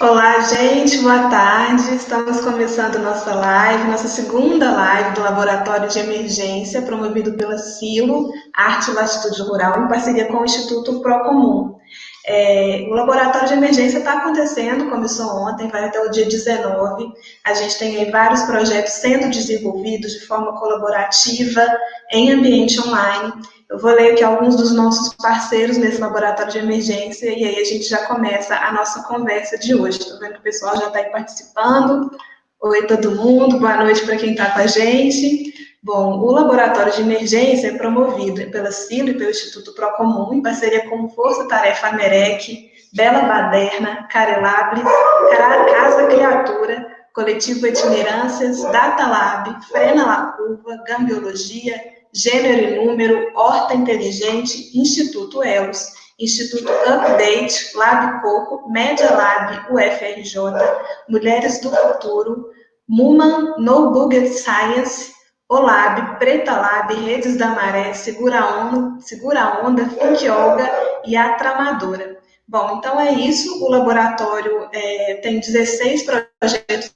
Olá, gente, boa tarde. Estamos começando nossa live, nossa segunda live do Laboratório de Emergência, promovido pela Silo Arte e Latitude Rural, em parceria com o Instituto Procomum. O laboratório de emergência está acontecendo, começou ontem, vai até o dia 19. A gente tem aí vários projetos sendo desenvolvidos de forma colaborativa em ambiente online. Eu vou ler aqui alguns dos nossos parceiros nesse laboratório de emergência e aí a gente já começa a nossa conversa de hoje. Estou vendo que o pessoal já está aí participando. Oi, todo mundo, boa noite para quem está com a gente. Bom, o Laboratório de Emergência é promovido pela CILO e pelo Instituto Procomum, em parceria com Força Tarefa Amerec, Bela Baderna, Carelabres, Casa Criatura, Coletivo Itinerâncias, Data Lab, Frena La Curva, Gambiologia, Gênero e Número, Horta Inteligente, Instituto ELOS, Instituto Update, Lab Coco, Media Lab, UFRJ, Mulheres do Futuro, Muman, No Buget Science, Olab, Preta Lab, Redes da Maré, Segura Onda, Think Yoga e a Tramadora. Bom, então é isso. O laboratório tem 16 projetos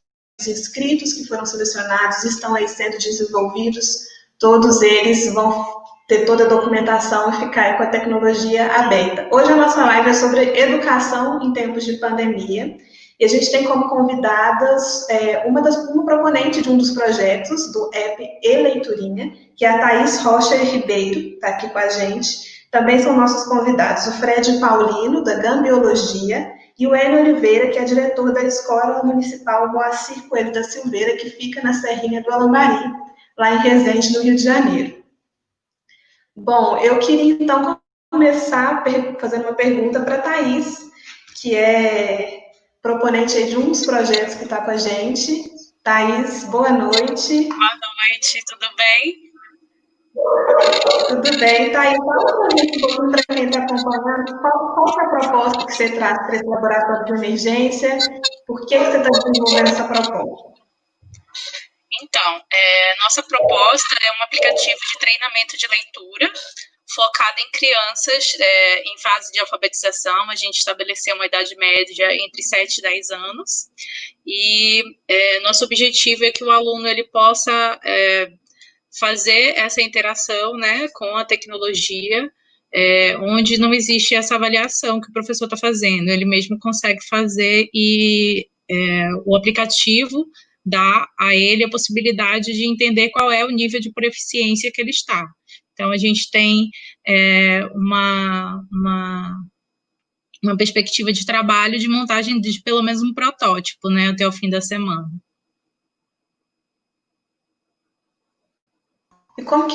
inscritos que foram selecionados, estão aí sendo desenvolvidos. Todos eles vão ter toda a documentação e ficar com a tecnologia aberta. Hoje a nossa live é sobre educação em tempos de pandemia. E a gente tem como convidadas uma proponente de um dos projetos do app E-Leiturinha, que é a Thaís Rocha Ribeiro, está aqui com a gente. Também são nossos convidados o Fred Paulino, da Gambiologia, e o Hélio Oliveira, que é diretor da Escola Municipal Moacir Coelho da Silveira, que fica na Serrinha do Alambari, lá em Resende, no Rio de Janeiro. Bom, eu queria então começar fazendo uma pergunta para a Thaís, que é proponente de um dos projetos que está com a gente. Thaís, boa noite. Boa noite, tudo bem? Tudo bem, Thaís? Fala para a gente um pouquinho para quem está acompanhando, qual é a proposta que você traz para esse laboratório de emergência? Por que você está desenvolvendo essa proposta? Então, nossa proposta é um aplicativo de treinamento de leitura focado em crianças em fase de alfabetização. A gente estabeleceu uma idade média entre 7 e 10 anos. E nosso objetivo é que o aluno ele possa fazer essa interação, né, com a tecnologia, onde não existe essa avaliação que o professor está fazendo. Ele mesmo consegue fazer e o aplicativo dá a ele a possibilidade de entender qual é o nível de proficiência que ele está. Então, a gente tem uma perspectiva de trabalho de montagem de pelo menos um protótipo, né, até o fim da semana. E como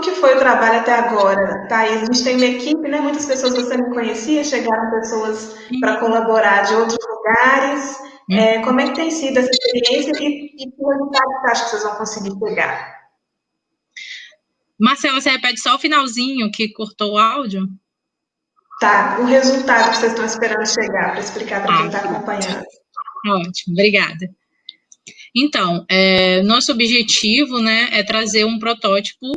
que foi o trabalho até agora, Thaís? A gente tem uma equipe, né? Muitas pessoas você não conhecia, chegaram pessoas para colaborar de outros lugares. Como é que tem sido essa experiência e que resultado você acha que vocês vão conseguir pegar? Marcela, você repete só o finalzinho que cortou o áudio? Tá, o resultado que vocês estão esperando chegar, para explicar para quem está acompanhando. Ótimo, obrigada. Então, nosso objetivo, né, é trazer um protótipo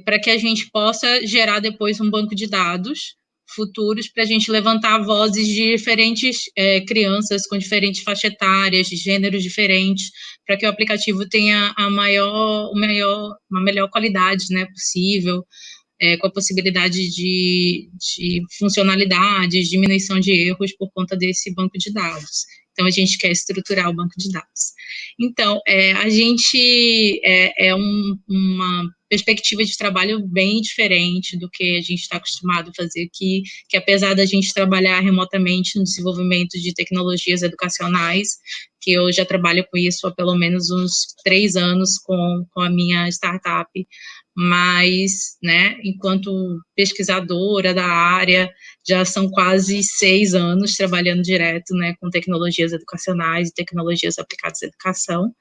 para que a gente possa gerar depois um banco de dados futuros para a gente levantar vozes de diferentes crianças com diferentes faixas etárias, de gêneros diferentes, para que o aplicativo tenha uma melhor qualidade, né, possível, com a possibilidade de funcionalidades, diminuição de erros por conta desse banco de dados. Então, a gente quer estruturar o banco de dados. Então, a gente uma perspectiva de trabalho bem diferente do que a gente está acostumado a fazer aqui, que apesar da gente trabalhar remotamente no desenvolvimento de tecnologias educacionais, que eu já trabalho com isso há pelo menos uns 3 anos com a minha startup, mas, né, enquanto pesquisadora da área, já são quase 6 anos trabalhando direto, né, com tecnologias educacionais e tecnologias aplicadas à educação.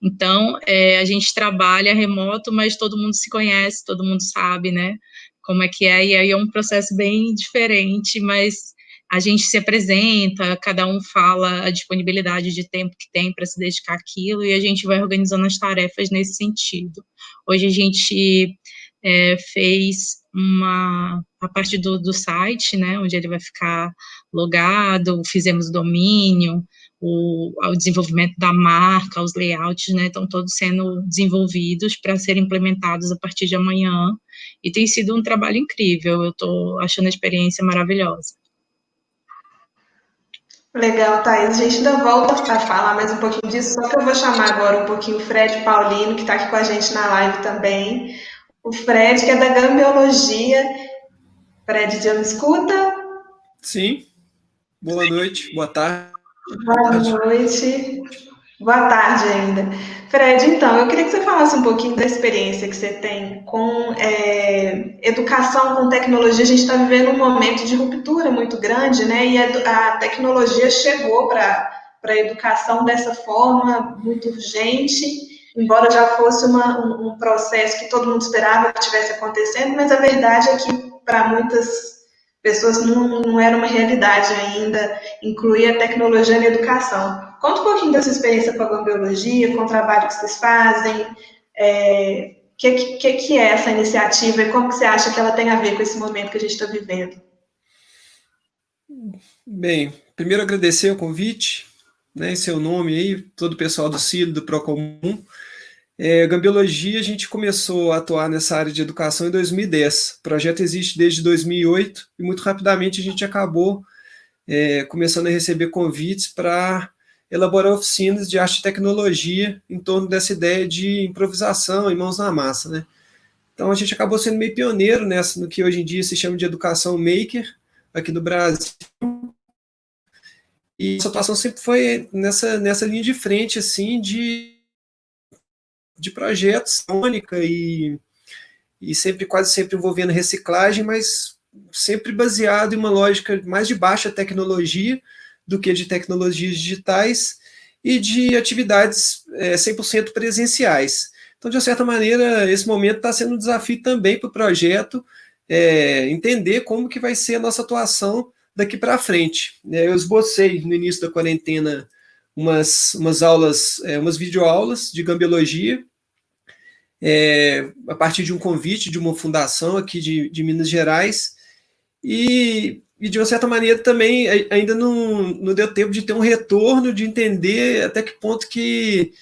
Então, a gente trabalha remoto, mas todo mundo se conhece, todo mundo sabe, né, como é que é, e aí é um processo bem diferente, mas a gente se apresenta, cada um fala a disponibilidade de tempo que tem para se dedicar àquilo, e a gente vai organizando as tarefas nesse sentido. Hoje a gente fez a parte do site, né, onde ele vai ficar logado, fizemos domínio, o desenvolvimento da marca, os layouts, né, estão todos sendo desenvolvidos para serem implementados a partir de amanhã, e tem sido um trabalho incrível, eu estou achando a experiência maravilhosa. Legal, Thaís. A gente ainda volta a falar mais um pouquinho disso, só que eu vou chamar agora um pouquinho o Fred Paulino, que está aqui com a gente na live também. O Fred, que é da Gambiologia. Fred, já me escuta? Sim. Boa noite, boa tarde. Boa noite. Boa tarde ainda. Fred, então, eu queria que você falasse um pouquinho da experiência que você tem com educação com tecnologia. A gente está vivendo um momento de ruptura muito grande, né? E a tecnologia chegou para a educação dessa forma, muito urgente, embora já fosse um processo que todo mundo esperava que estivesse acontecendo, mas a verdade é que para muitas pessoas não era uma realidade ainda incluir a tecnologia na educação. Conta um pouquinho da sua experiência com a gambiologia, com o trabalho que vocês fazem, que é essa iniciativa e como que você acha que ela tem a ver com esse momento que a gente está vivendo? Bem, primeiro agradecer o convite, né, em seu nome aí, todo o pessoal do CIL, do Procomum. Gambiologia, a gente começou a atuar nessa área de educação em 2010. O projeto existe desde 2008 e muito rapidamente a gente acabou começando a receber convites para elaborar oficinas de arte e tecnologia em torno dessa ideia de improvisação e mãos na massa, né? Então a gente acabou sendo meio pioneiro no que hoje em dia se chama de educação maker aqui no Brasil. E a situação sempre foi nessa linha de frente, assim, de projetos única e sempre, quase sempre envolvendo reciclagem, mas sempre baseado em uma lógica mais de baixa tecnologia do que de tecnologias digitais e de atividades 100% presenciais. Então, de uma certa maneira, esse momento está sendo um desafio também para o projeto entender como que vai ser a nossa atuação daqui para frente. Eu esbocei no início da quarentena umas aulas, umas videoaulas de gambiologia, a partir de um convite de uma fundação aqui de Minas Gerais, e de uma certa maneira também ainda não deu tempo de ter um retorno, de entender até que ponto que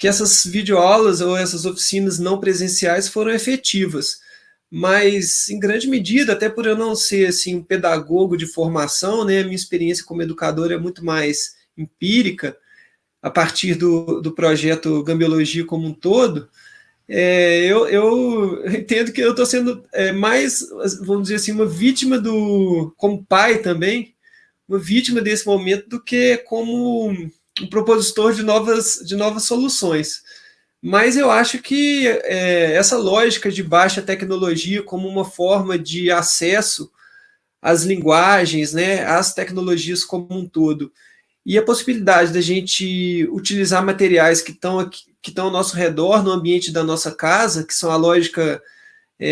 essas videoaulas ou essas oficinas não presenciais foram efetivas. Mas, em grande medida, até por eu não ser assim, um pedagogo de formação, né, a minha experiência como educador é muito mais empírica, a partir do projeto Gambiologia como um todo. Eu entendo que eu estou sendo mais, vamos dizer assim, uma vítima como pai também, uma vítima desse momento do que como um propositor de novas soluções. Mas eu acho que essa lógica de baixa tecnologia como uma forma de acesso às linguagens, né, às tecnologias como um todo, e a possibilidade da gente utilizar materiais que estão ao nosso redor, no ambiente da nossa casa, que são a lógica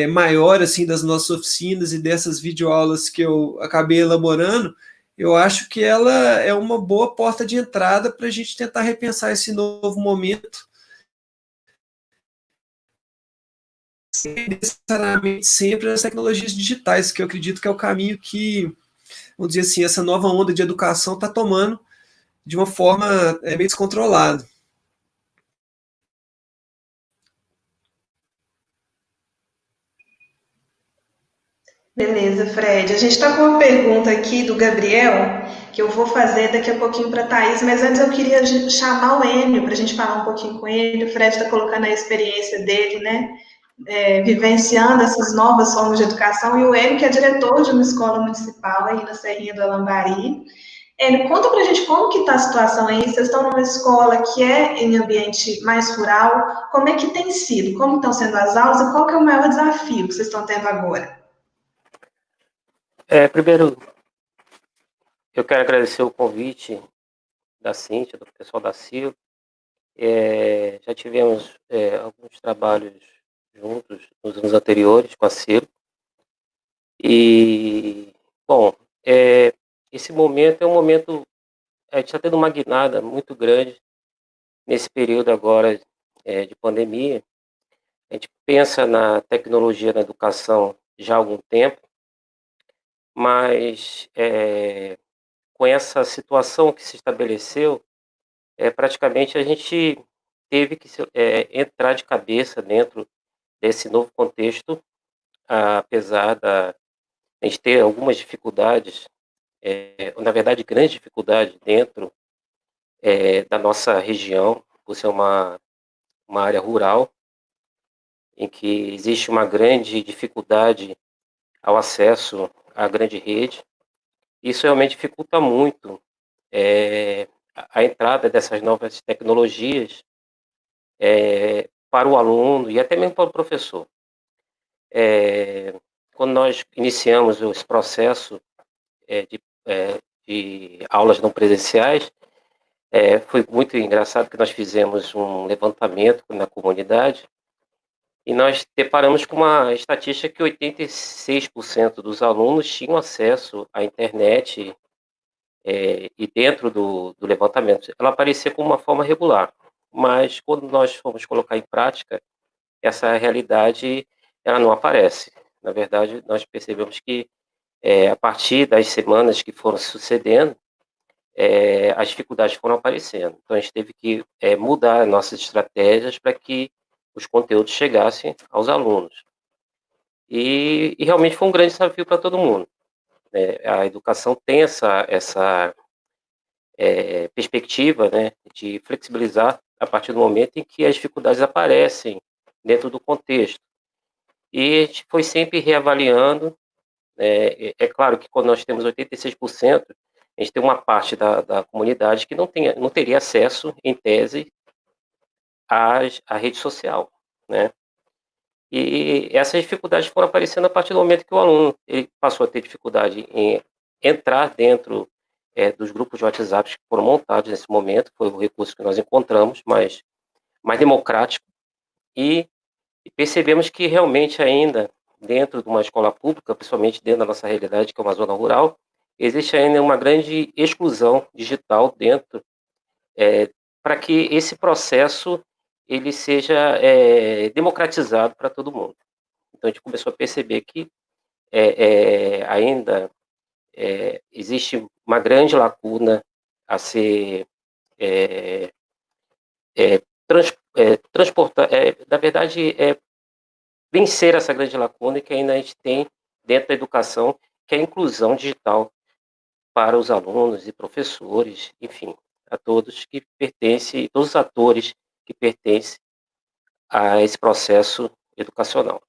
maior assim das nossas oficinas e dessas videoaulas que eu acabei elaborando, eu acho que ela é uma boa porta de entrada para a gente tentar repensar esse novo momento, necessariamente sempre as tecnologias digitais, que eu acredito que é o caminho que, vamos dizer assim, essa nova onda de educação está tomando de uma forma meio descontrolada. Beleza, Fred. A gente está com uma pergunta aqui do Gabriel, que eu vou fazer daqui a pouquinho para a Thaís, mas antes eu queria chamar o Enio para a gente falar um pouquinho com ele. O Fred está colocando a experiência dele, né? Vivenciando essas novas formas de educação, e o Enio, que é diretor de uma escola municipal aí na Serrinha do Alambari. Enio, conta para a gente como que está a situação aí. Vocês estão numa escola que é em ambiente mais rural. Como é que tem sido? Como estão sendo as aulas e qual que é o maior desafio que vocês estão tendo agora? Primeiro, eu quero agradecer o convite da Cíntia, do pessoal da CIL. Já tivemos alguns trabalhos juntos nos anos anteriores com a CIL. E, bom, esse momento é um momento... A gente está tendo uma guinada muito grande nesse período agora de pandemia. A gente pensa na tecnologia na educação já há algum tempo, mas com essa situação que se estabeleceu, praticamente a gente teve que entrar de cabeça dentro desse novo contexto, apesar da a gente ter algumas dificuldades, na verdade, grandes dificuldades dentro da nossa região, por ser uma área rural, em que existe uma grande dificuldade ao acesso à grande rede. Isso realmente dificulta muito a entrada dessas novas tecnologias para o aluno e até mesmo para o professor. Quando nós iniciamos esse processo de aulas não presenciais, foi muito engraçado que nós fizemos um levantamento na comunidade e nós deparamos com uma estatística que 86% dos alunos tinham acesso à internet e dentro do levantamento ela aparecia como uma forma regular, mas quando nós fomos colocar em prática, essa realidade ela não aparece. Na verdade, nós percebemos que a partir das semanas que foram sucedendo, as dificuldades foram aparecendo. Então, a gente teve que mudar nossas estratégias para que os conteúdos chegassem aos alunos. E realmente foi um grande desafio para todo mundo, né? A educação tem essa perspectiva, né, de flexibilizar a partir do momento em que as dificuldades aparecem dentro do contexto. E a gente foi sempre reavaliando. É claro que quando nós temos 86%, a gente tem uma parte da comunidade que não teria acesso, em tese, à rede social, né? E essas dificuldades foram aparecendo a partir do momento que o aluno ele passou a ter dificuldade em entrar dentro dos grupos de WhatsApp que foram montados nesse momento, foi o recurso que nós encontramos, mais democrático, e percebemos que realmente ainda, dentro de uma escola pública, principalmente dentro da nossa realidade, que é uma zona rural, existe ainda uma grande exclusão digital dentro, para que esse processo ele seja democratizado para todo mundo. Então, a gente começou a perceber que ainda existe uma grande lacuna a ser transportar, na verdade, vencer essa grande lacuna que ainda a gente tem dentro da educação, que é a inclusão digital para os alunos e professores, enfim, a todos que pertencem, todos os atores que pertencem a esse processo educacional.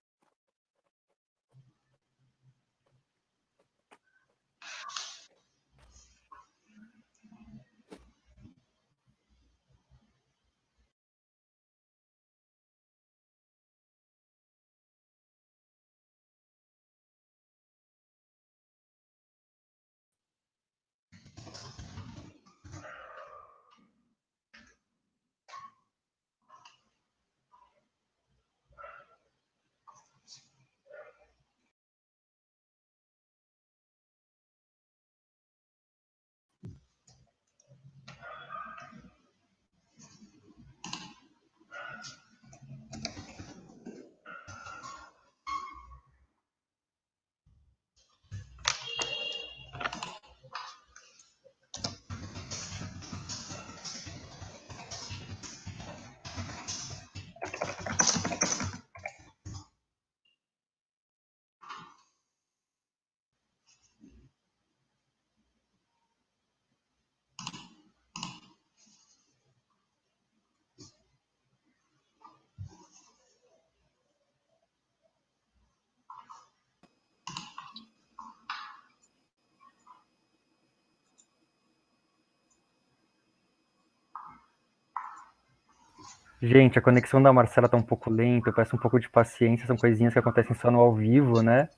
Gente, a conexão da Marcela tá um pouco lenta, eu peço um pouco de paciência, são coisinhas que acontecem só no ao vivo, né?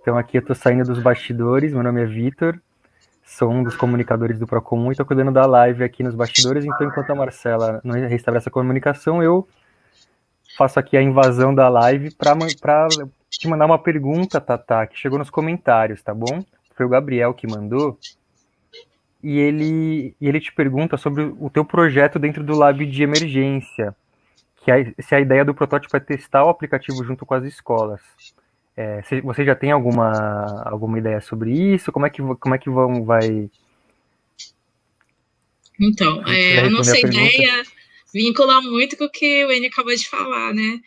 Então aqui eu tô saindo dos bastidores, meu nome é Vitor, sou um dos comunicadores do Procomum e tô cuidando da live aqui nos bastidores, então enquanto a Marcela não restabelece a comunicação, eu faço aqui a invasão da live para te mandar uma pergunta, Tatá, que chegou nos comentários, tá bom? Foi o Gabriel que mandou. E ele te pergunta sobre o teu projeto dentro do Lab de Emergência, se a ideia do protótipo é testar o aplicativo junto com as escolas. Você já tem alguma ideia sobre isso? Como é que vai Então, quiser a responder a nossa pergunta? ideia vincula muito com o que o Enio acabou de falar, né?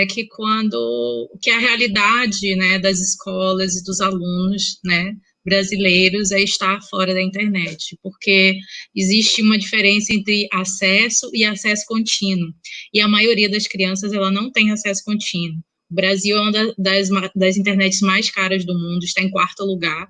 Que a realidade, né, das escolas e dos alunos, né, brasileiros é estar fora da internet, porque existe uma diferença entre acesso e acesso contínuo, e a maioria das crianças ela não tem acesso contínuo. O Brasil é uma das internets mais caras do mundo, está em quarto lugar,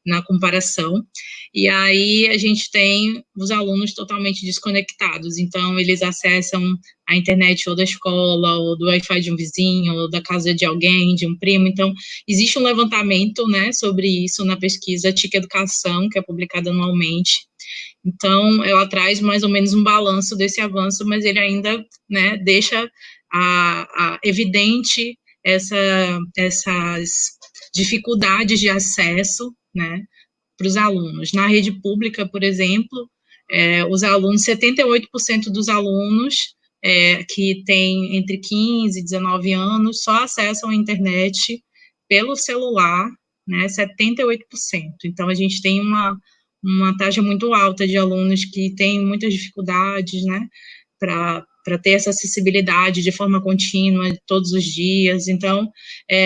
na comparação, e aí a gente tem os alunos totalmente desconectados, então eles acessam a internet ou da escola, ou do Wi-Fi de um vizinho, ou da casa de alguém, de um primo. Então, existe um levantamento, né, sobre isso na pesquisa TIC Educação, que é publicada anualmente. Então, ela traz mais ou menos um balanço desse avanço, mas ele ainda, né, deixa evidente essas dificuldades de acesso, né, para os alunos. Na rede pública, por exemplo, os alunos, 78% dos alunos que têm entre 15 e 19 anos só acessam a internet pelo celular, né, 78%. Então, a gente tem uma taxa muito alta de alunos que têm muitas dificuldades, né, para ter essa acessibilidade de forma contínua, todos os dias. Então,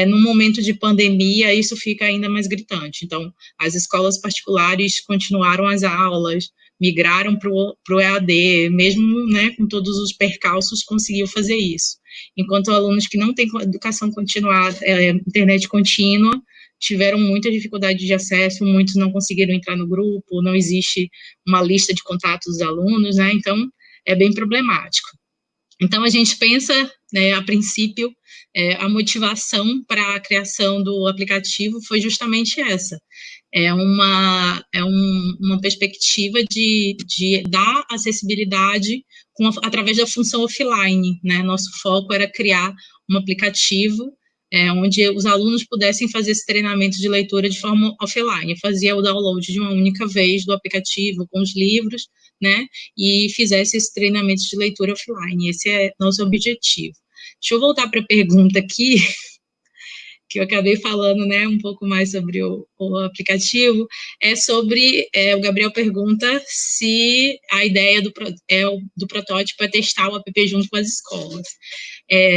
no momento de pandemia, isso fica ainda mais gritante. Então, as escolas particulares continuaram as aulas, migraram para o EAD, mesmo, né, com todos os percalços, conseguiu fazer isso. Enquanto alunos que não têm educação continuada, internet contínua, tiveram muita dificuldade de acesso, muitos não conseguiram entrar no grupo, não existe uma lista de contatos dos alunos, né, então é bem problemático. Então, a gente pensa, né, a princípio, a motivação para a criação do aplicativo foi justamente essa. Uma perspectiva de dar acessibilidade através da função offline, né? Nosso foco era criar um aplicativo onde os alunos pudessem fazer esse treinamento de leitura de forma offline. Eu fazia o download de uma única vez do aplicativo com os livros, né, e fizesse esse treinamento de leitura offline. Esse é nosso objetivo. Deixa eu voltar para a pergunta aqui, que eu acabei falando, né, um pouco mais sobre o aplicativo, o Gabriel pergunta se a ideia do protótipo é testar o app junto com as escolas.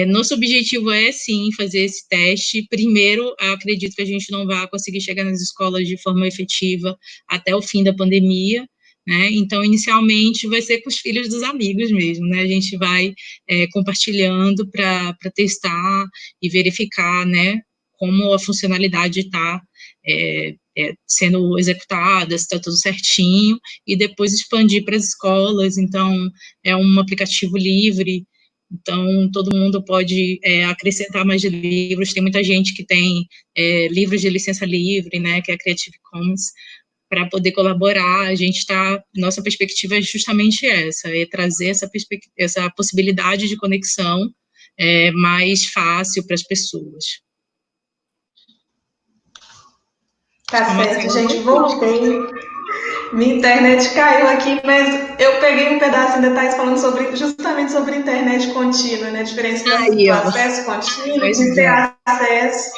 Nosso objetivo é, sim, fazer esse teste. Primeiro, acredito que a gente não vai conseguir chegar nas escolas de forma efetiva até o fim da pandemia, né? Então, inicialmente, vai ser com os filhos dos amigos mesmo, né? A gente vai compartilhando para testar e verificar, né, como a funcionalidade está sendo executada, se está tudo certinho, e depois expandir para as escolas. Então, é um aplicativo livre, então todo mundo pode acrescentar mais livros. Tem muita gente que tem livros de licença livre, né, que é a Creative Commons, para poder colaborar. Nossa perspectiva é justamente essa, trazer essa possibilidade de conexão mais fácil para as pessoas. Tá certo, gente, voltei. Minha internet caiu aqui, mas eu peguei um pedaço de detalhes falando justamente sobre internet contínua, né? A diferença do acesso contínuo, de ter acesso.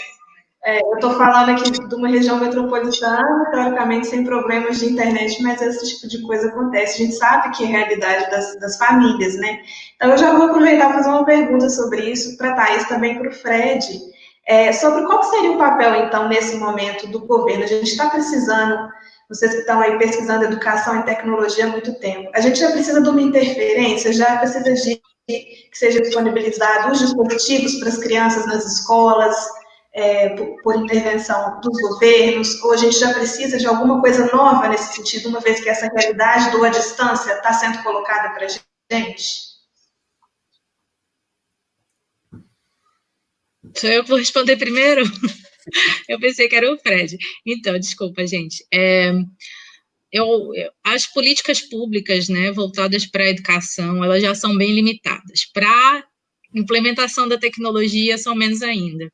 Eu estou falando aqui de uma região metropolitana, teoricamente sem problemas de internet, mas esse tipo de coisa acontece. A gente sabe que é a realidade das famílias, né? Então, eu já vou aproveitar para fazer uma pergunta sobre isso, para a Thaís, também para o Fred, sobre qual seria o papel, então, nesse momento do governo. A gente está precisando, vocês que estão aí pesquisando educação e tecnologia há muito tempo, a gente já precisa de uma interferência, já precisa de que seja disponibilizado os dispositivos para as crianças nas escolas, por intervenção dos governos, ou a gente já precisa de alguma coisa nova nesse sentido, uma vez que essa realidade à distância está sendo colocada para a gente? Sou eu que vou responder primeiro? Eu pensei que era o Fred. Então, desculpa, gente. As políticas públicas, né, voltadas para a educação, elas já são bem limitadas. Para a implementação da tecnologia, são menos ainda.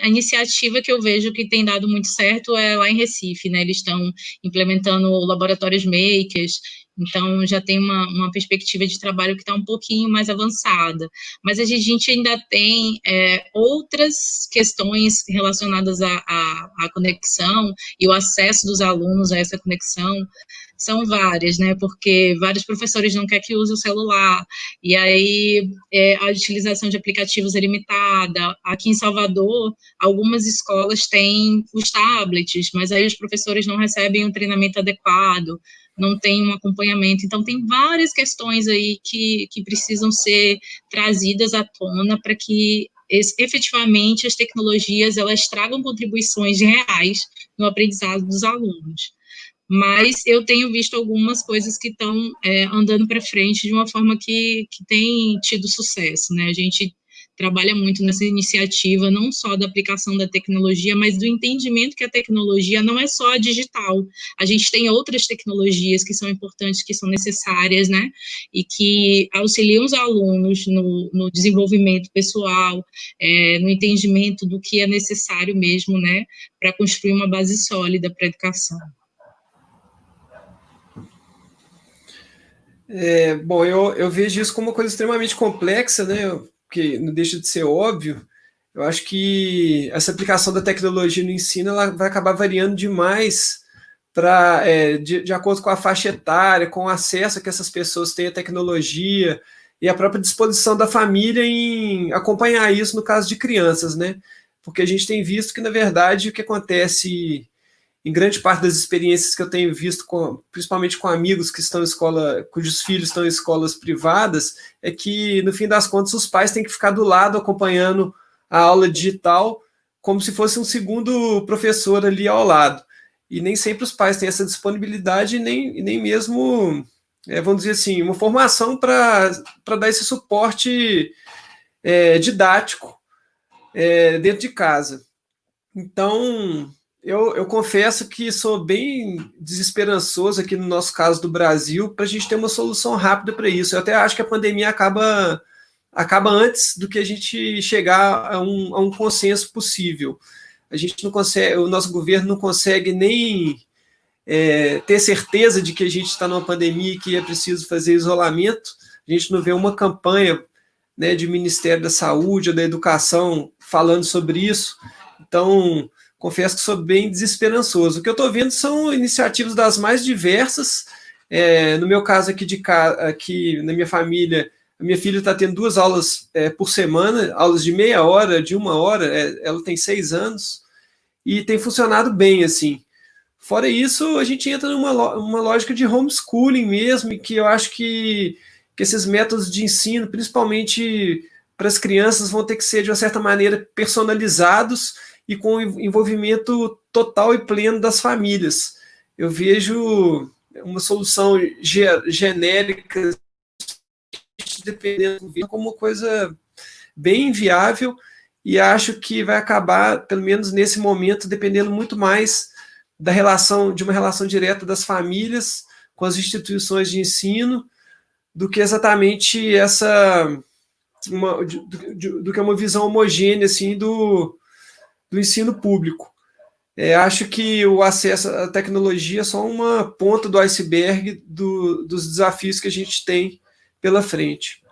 A iniciativa que eu vejo que tem dado muito certo é lá em Recife, né? Eles estão implementando laboratórios makers, Então, já tem uma perspectiva de trabalho que está um pouquinho mais avançada. Mas a gente ainda tem outras questões relacionadas à conexão e o acesso dos alunos a essa conexão. São várias, né? Porque vários professores não querem que use o celular, e aí a utilização de aplicativos é limitada. Aqui em Salvador, algumas escolas têm os tablets, mas aí os professores não recebem um treinamento adequado, não tem um acompanhamento. Então, tem várias questões aí que precisam ser trazidas à tona para que efetivamente as tecnologias elas tragam contribuições reais no aprendizado dos alunos. Mas eu tenho visto algumas coisas que estão andando para frente de uma forma que tem tido sucesso, né? A gente trabalha muito nessa iniciativa, não só da aplicação da tecnologia, mas do entendimento que a tecnologia não é só a digital. A gente tem outras tecnologias que são importantes, que são necessárias, né? E que auxiliam os alunos no desenvolvimento pessoal, no entendimento do que é necessário mesmo, né? Para construir uma base sólida para a educação. Bom, eu vejo isso como uma coisa extremamente complexa, né? Que não deixa de ser óbvio. Eu acho que essa aplicação da tecnologia no ensino ela vai acabar variando demais de acordo com a faixa etária, com o acesso que essas pessoas têm à tecnologia e a própria disposição da família em acompanhar isso no caso de crianças, né? Porque a gente tem visto que, na verdade, o que acontece em grande parte das experiências que eu tenho visto, principalmente com amigos que estão em escola, cujos filhos estão em escolas privadas, é que, no fim das contas, os pais têm que ficar do lado acompanhando a aula digital como se fosse um segundo professor ali ao lado. E nem sempre os pais têm essa disponibilidade, nem mesmo, vamos dizer assim, uma formação para dar esse suporte didático dentro de casa. Então, eu confesso que sou bem desesperançoso aqui no nosso caso do Brasil para a gente ter uma solução rápida para isso. Eu até acho que a pandemia acaba antes do que a gente chegar a um consenso possível. A gente não consegue, o nosso governo não consegue nem ter certeza de que a gente está numa pandemia e que é preciso fazer isolamento. A gente não vê uma campanha, né, de Ministério da Saúde ou da Educação falando sobre isso. Então, confesso que sou bem desesperançoso. O que eu estou vendo são iniciativas das mais diversas. No meu caso aqui na minha família, a minha filha está tendo 2 aulas por semana, aulas de meia hora, de 1 hora, ela tem 6 anos, e tem funcionado bem, assim. Fora isso, a gente entra numa lógica de homeschooling mesmo, e que eu acho que esses métodos de ensino, principalmente para as crianças, vão ter que ser, de uma certa maneira, personalizados e com envolvimento total e pleno das famílias. Eu vejo uma solução genérica, dependendo do governo, como uma coisa bem inviável, e acho que vai acabar, pelo menos nesse momento, dependendo muito mais de uma relação direta das famílias com as instituições de ensino, do que exatamente do que uma visão homogênea assim, do ensino público. Acho que o acesso à tecnologia é só uma ponta do iceberg dos desafios que a gente tem pela frente.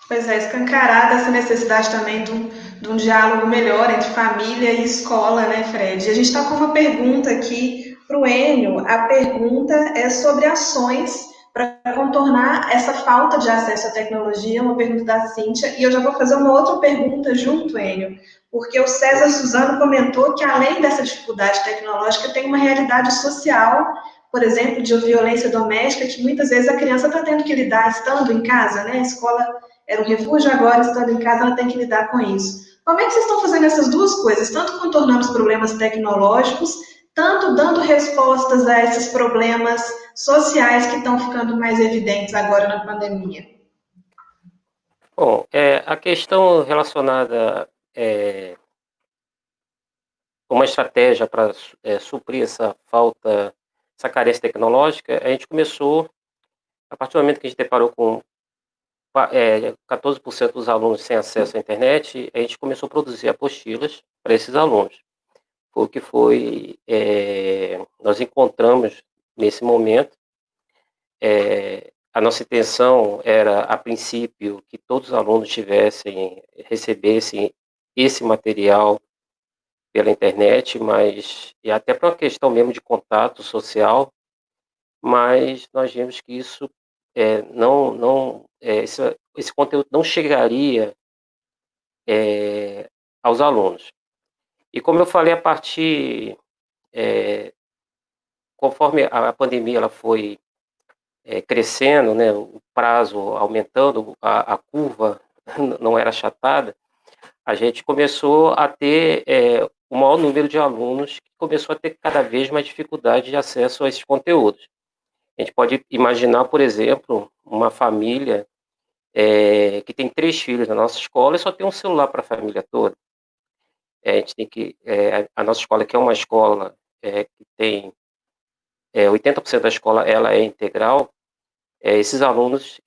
Pois é, escancarada essa necessidade também de um diálogo melhor entre família e escola, né, Fred? A gente está com uma pergunta aqui para o Enio. A pergunta é sobre ações para contornar essa falta de acesso à tecnologia, uma pergunta da Cíntia, e eu já vou fazer uma outra pergunta junto, Enio, porque o César Suzano comentou que, além dessa dificuldade tecnológica, tem uma realidade social, por exemplo, de violência doméstica, que muitas vezes a criança está tendo que lidar estando em casa, né? A escola era um refúgio, agora estando em casa ela tem que lidar com isso. Como é que vocês estão fazendo essas duas coisas, tanto contornando os problemas tecnológicos, tanto dando respostas a esses problemas sociais que estão ficando mais evidentes agora na pandemia? Bom, a questão relacionada uma estratégia para suprir essa falta, essa carência tecnológica, a gente começou, a partir do momento que a gente deparou com 14% dos alunos sem acesso à internet, a gente começou a produzir apostilas para esses alunos. Nós encontramos nesse momento. A nossa intenção era, a princípio, que todos os alunos recebessem esse material pela internet, mas e até para uma questão mesmo de contato social, mas nós vimos que isso esse conteúdo não chegaria aos alunos. E como eu falei, a partir conforme a pandemia ela foi crescendo, né, o prazo aumentando, a curva não era achatada, a gente começou a ter o maior número de alunos que começou a ter cada vez mais dificuldade de acesso a esses conteúdos. A gente pode imaginar, por exemplo, uma família que tem 3 filhos na nossa escola e só tem um celular para a família toda. A gente tem que a nossa escola, que é uma escola que tem 80% da escola ela é integral. Esses alunos,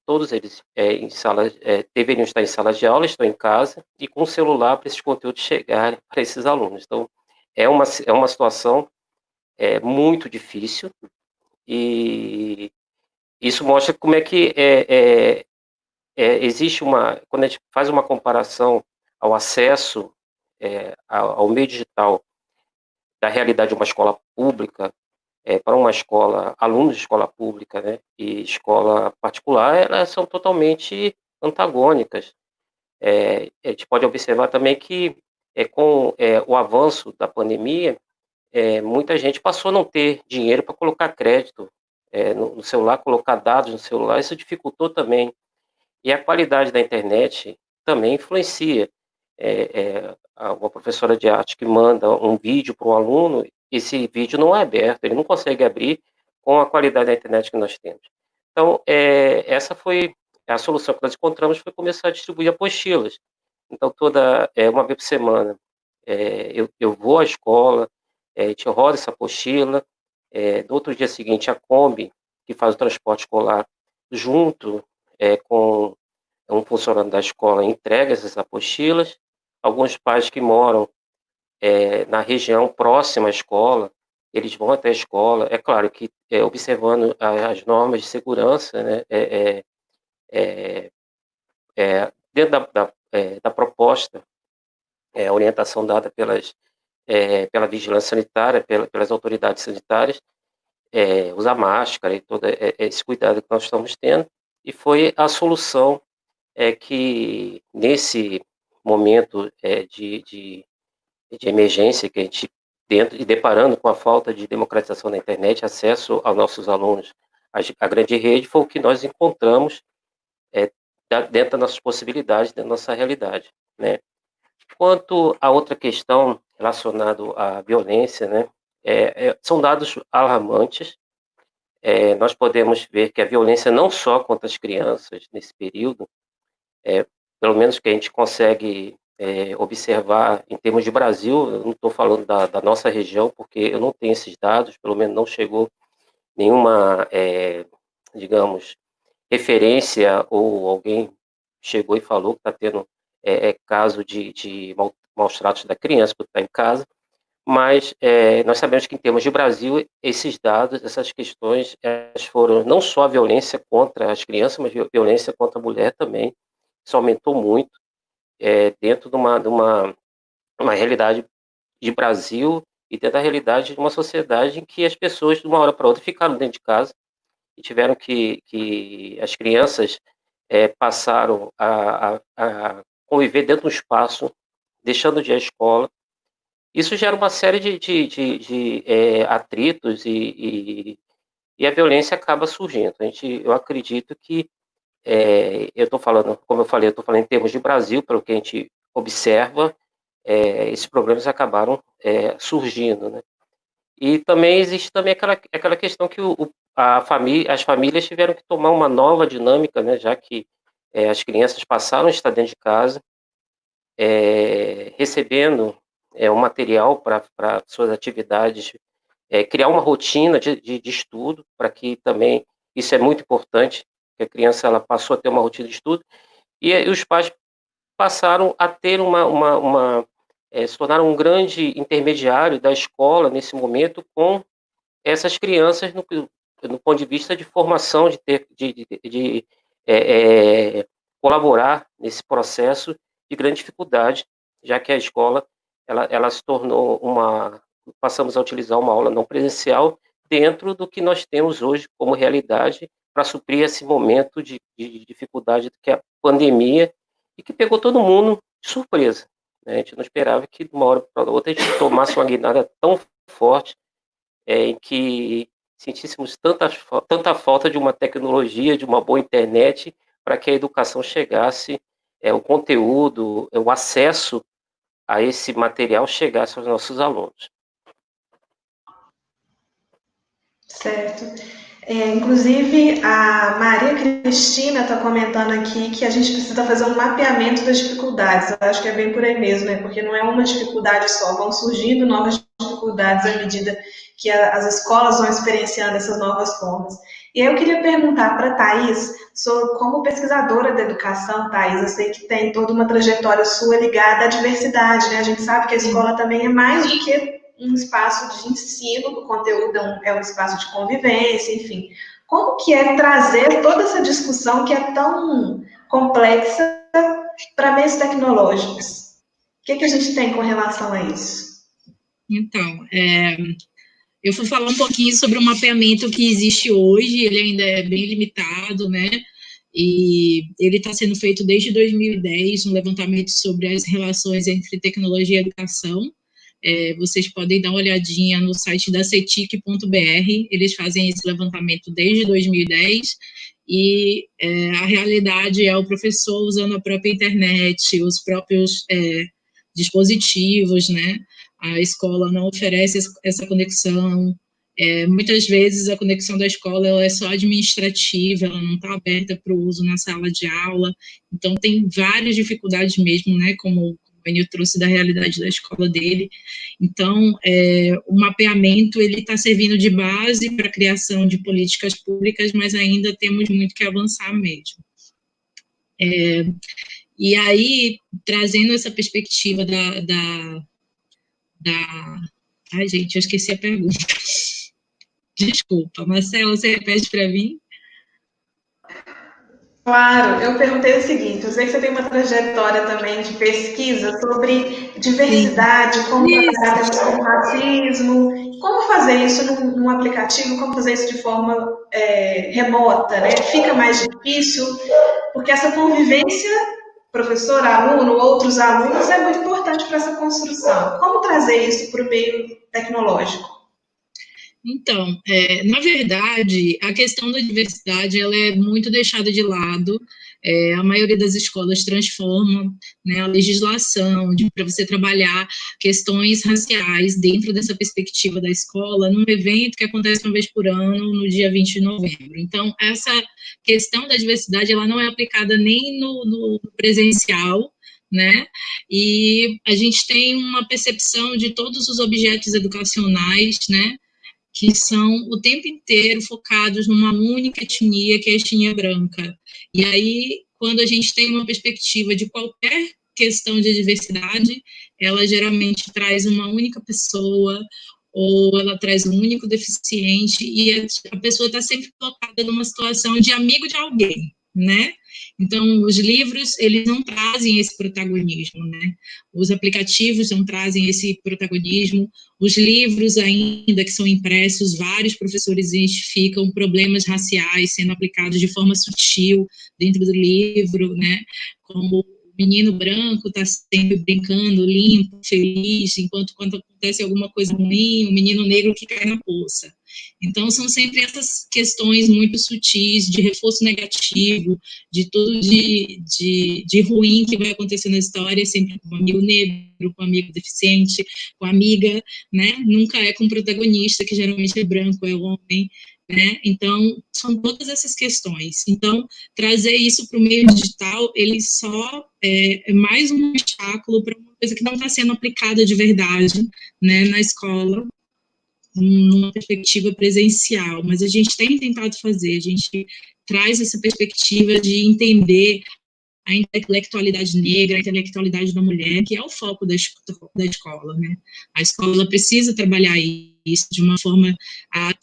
todos eles em salas, deveriam estar em salas de aula, estão em casa e com o celular para esses conteúdos chegarem para esses alunos. Então, é uma situação muito difícil, e isso mostra como é que existe quando a gente faz uma comparação ao acesso ao meio digital da realidade de uma escola pública para uma escola, alunos de escola pública, né, e escola particular, elas são totalmente antagônicas. A gente pode observar também que, com o avanço da pandemia, muita gente passou a não ter dinheiro para colocar crédito no celular, colocar dados no celular, isso dificultou também. E a qualidade da internet também influencia. Uma professora de arte que manda um vídeo para um aluno, esse vídeo não é aberto, ele não consegue abrir com a qualidade da internet que nós temos. Então, essa foi a solução que nós encontramos, foi começar a distribuir apostilas. Então, uma vez por semana, eu vou à escola, a gente roda essa apostila, no outro dia seguinte, a Kombi, que faz o transporte escolar, junto com um funcionário da escola, entrega essas apostilas. Alguns pais que moram na região próxima à escola, eles vão até a escola, é claro que observando as normas de segurança, né, dentro da proposta, a orientação dada pela vigilância sanitária, pelas autoridades sanitárias, usar máscara e todo esse cuidado que nós estamos tendo, e foi a solução que, nesse momento de emergência que a gente, dentro e deparando com a falta de democratização da internet, acesso aos nossos alunos à grande rede, foi o que nós encontramos dentro das nossas possibilidades, da nossa realidade, né. Quanto à outra questão relacionada à violência, né, são dados alarmantes. Nós podemos ver que a violência não só contra as crianças nesse período, pelo menos que a gente consegue observar em termos de Brasil, eu não estou falando da nossa região, porque eu não tenho esses dados, pelo menos não chegou nenhuma, digamos, referência, ou alguém chegou e falou que está tendo caso de maus tratos da criança que está em casa, mas nós sabemos que, em termos de Brasil, esses dados, essas questões, elas foram não só a violência contra as crianças, mas violência contra a mulher também. Isso aumentou muito dentro de uma realidade de Brasil, e dentro da realidade de uma sociedade em que as pessoas, de uma hora para outra, ficaram dentro de casa e tiveram que as crianças passaram a conviver dentro de um espaço, deixando de ir à escola. Isso gera uma série de atritos, e a violência acaba surgindo. Eu acredito que, eu estou falando, como eu falei, eu estou falando em termos de Brasil, pelo que a gente observa, esses problemas acabaram surgindo, né. E também existe também aquela questão que as famílias tiveram que tomar uma nova dinâmica, né, já que as crianças passaram a estar dentro de casa, recebendo um material para suas atividades, criar uma rotina de estudo, para que também, isso é muito importante, que a criança ela passou a ter uma rotina de estudo, e os pais passaram a ter se tornaram um grande intermediário da escola nesse momento com essas crianças no ponto de vista de formação, de colaborar nesse processo de grande dificuldade, já que a escola ela se tornou passamos a utilizar uma aula não presencial dentro do que nós temos hoje como realidade para suprir esse momento de dificuldade que é a pandemia e que pegou todo mundo de surpresa, né? A gente não esperava que de uma hora para outra a gente tomasse uma guinada tão forte, em que sentíssemos tanta falta de uma tecnologia, de uma boa internet, para que a educação chegasse, o conteúdo, o acesso a esse material chegasse aos nossos alunos. Certo. Inclusive, a Maria Cristina está comentando aqui que a gente precisa fazer um mapeamento das dificuldades. Eu acho que é bem por aí mesmo, né? Porque não é uma dificuldade só, vão surgindo novas dificuldades à medida que as escolas vão experienciando essas novas formas. E aí eu queria perguntar para a Thais, como pesquisadora da educação, Thais, eu sei que tem toda uma trajetória sua ligada à diversidade, né? A gente sabe que a escola também é mais do que um espaço de ensino, o conteúdo é um espaço de convivência, enfim. Como que é trazer toda essa discussão que é tão complexa para meios tecnológicos? O que a gente tem com relação a isso? Então, eu vou falar um pouquinho sobre o mapeamento que existe hoje, ele ainda é bem limitado, né? E ele está sendo feito desde 2010, um levantamento sobre as relações entre tecnologia e educação. Vocês podem dar uma olhadinha no site da cetic.br, eles fazem esse levantamento desde 2010, e a realidade é o professor usando a própria internet, os próprios dispositivos, né? A escola não oferece essa conexão, muitas vezes a conexão da escola ela é só administrativa, ela não está aberta para o uso na sala de aula, então tem várias dificuldades mesmo, né, como o Enio trouxe da realidade da escola dele. Então, o mapeamento ele está servindo de base para a criação de políticas públicas, mas ainda temos muito que avançar mesmo. E aí, trazendo essa perspectiva Ai, gente, eu esqueci a pergunta. Desculpa, Marcela, você repete para mim? Claro, eu perguntei o seguinte, eu sei que você tem uma trajetória também de pesquisa sobre diversidade, como trabalhar temas como racismo, como fazer isso num aplicativo, como fazer isso de forma remota, né? Fica mais difícil, porque essa convivência, professor, aluno, outros alunos, é muito importante para essa construção. Como trazer isso para o meio tecnológico? Então, na verdade, a questão da diversidade ela é muito deixada de lado. A maioria das escolas transforma, né, a legislação para você trabalhar questões raciais dentro dessa perspectiva da escola num evento que acontece uma vez por ano, no dia 20 de novembro. Então, essa questão da diversidade ela não é aplicada nem no presencial, né? E a gente tem uma percepção de todos os objetos educacionais, né, que são o tempo inteiro focados numa única etnia, que é a etnia branca. E aí, quando a gente tem uma perspectiva de qualquer questão de diversidade, ela geralmente traz uma única pessoa, ou ela traz um único deficiente, e a pessoa está sempre colocada numa situação de amigo de alguém, né? Então, os livros, eles não trazem esse protagonismo, né? Os aplicativos não trazem esse protagonismo. Os livros, ainda que são impressos, vários professores identificam problemas raciais sendo aplicados de forma sutil dentro do livro, né? Como o menino branco está sempre brincando, limpo, feliz, enquanto quando acontece alguma coisa ruim, o menino negro que cai na poça. Então, são sempre essas questões muito sutis de reforço negativo, de tudo de ruim que vai acontecer na história, sempre com um amigo negro, com um amigo deficiente, com amiga, né? Nunca é com o protagonista, que geralmente é branco, é homem, né? Então, são todas essas questões. Então, trazer isso para o meio digital, ele só é mais um obstáculo para uma coisa que não está sendo aplicada de verdade, né, na escola, numa perspectiva presencial, mas a gente tem tentado fazer, a gente traz essa perspectiva de entender a intelectualidade negra, a intelectualidade da mulher, que é o foco da escola, né? A escola precisa trabalhar isso de uma forma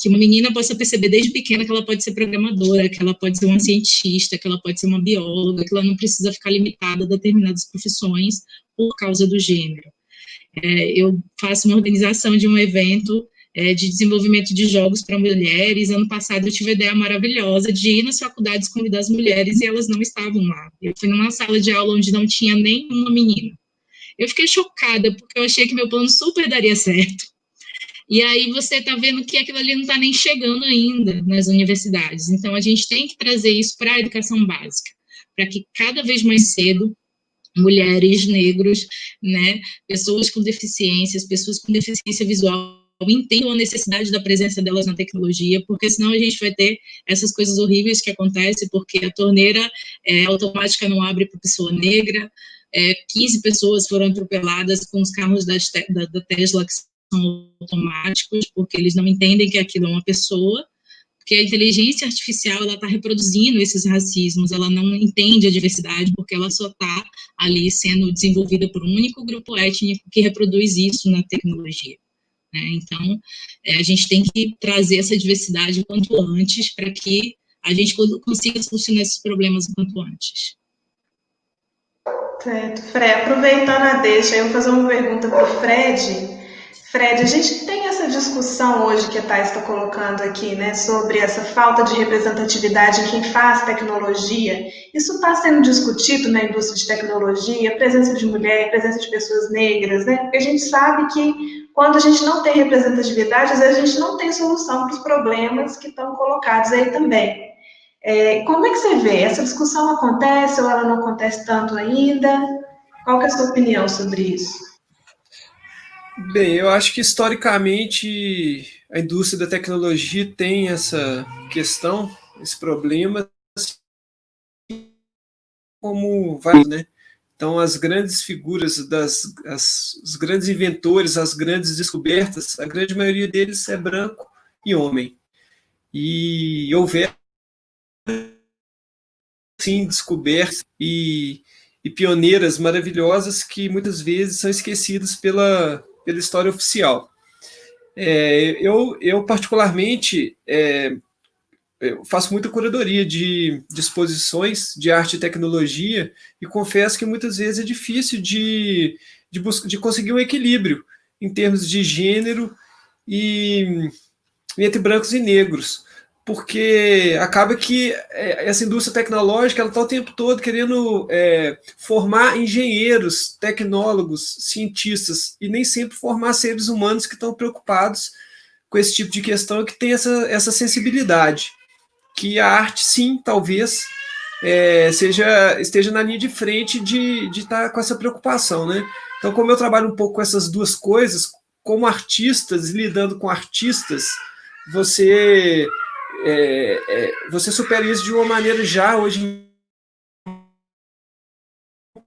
que uma menina possa perceber desde pequena que ela pode ser programadora, que ela pode ser uma cientista, que ela pode ser uma bióloga, que ela não precisa ficar limitada a determinadas profissões por causa do gênero. Eu faço uma organização de um evento de desenvolvimento de jogos para mulheres. Ano passado eu tive a ideia maravilhosa de ir nas faculdades convidar as mulheres e elas não estavam lá. Eu fui numa sala de aula onde não tinha nenhuma menina. Eu fiquei chocada, porque eu achei que meu plano super daria certo. E aí você está vendo que aquilo ali não está nem chegando ainda nas universidades. Então, a gente tem que trazer isso para a educação básica, para que cada vez mais cedo mulheres, negros, né, pessoas com deficiências, pessoas com deficiência visual entendam a necessidade da presença delas na tecnologia, porque senão a gente vai ter essas coisas horríveis que acontecem, porque a torneira automática não abre para pessoa negra, 15 pessoas foram atropeladas com os carros da Tesla que são automáticos, porque eles não entendem que aquilo é uma pessoa, porque a inteligência artificial ela está reproduzindo esses racismos, ela não entende a diversidade, porque ela só está ali sendo desenvolvida por um único grupo étnico que reproduz isso na tecnologia. Então, a gente tem que trazer essa diversidade o quanto antes para que a gente consiga solucionar esses problemas o quanto antes. Certo, Fred, aproveitando a deixa, eu vou fazer uma pergunta para o Fred. Fred, a gente tem essa discussão hoje que a Thais está colocando aqui, né, sobre essa falta de representatividade em quem faz tecnologia. Isso está sendo discutido na indústria de tecnologia, a presença de mulher, a presença de pessoas negras, né? Porque a gente sabe que quando a gente não tem representatividade, às vezes a gente não tem solução para os problemas que estão colocados aí também. Como é que você vê? Essa discussão acontece ou ela não acontece tanto ainda? Qual que é a sua opinião sobre isso? Bem, eu acho que historicamente a indústria da tecnologia tem essa questão, esse problema, como vários, né? Então, as grandes figuras, os grandes inventores, as grandes descobertas, a grande maioria deles é branco e homem. E houver, sim, descobertas e pioneiras maravilhosas que muitas vezes são esquecidas pela história oficial. Eu particularmente, eu faço muita curadoria de exposições de arte e tecnologia e confesso que muitas vezes é difícil de conseguir um equilíbrio em termos de gênero e entre brancos e negros, porque acaba que essa indústria tecnológica está o tempo todo querendo formar engenheiros, tecnólogos, cientistas, e nem sempre formar seres humanos que estão preocupados com esse tipo de questão, que tem essa sensibilidade, que a arte, sim, talvez esteja na linha de frente de estar com essa preocupação, né? Então, como eu trabalho um pouco com essas duas coisas, como artistas, lidando com artistas, você supera isso de uma maneira já hoje.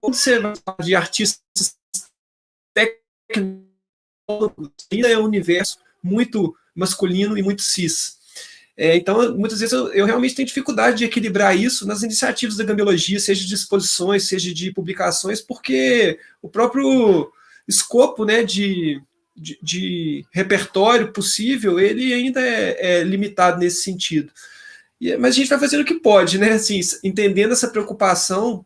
Você vai falar de artistas tecnólogos, ainda é um universo muito masculino e muito cis. Então, muitas vezes eu realmente tenho dificuldade de equilibrar isso nas iniciativas da gambiologia, seja de exposições, seja de publicações, porque o próprio escopo, né, de repertório possível, ele ainda é limitado nesse sentido. Mas a gente vai fazendo o que pode, né? Assim, entendendo essa preocupação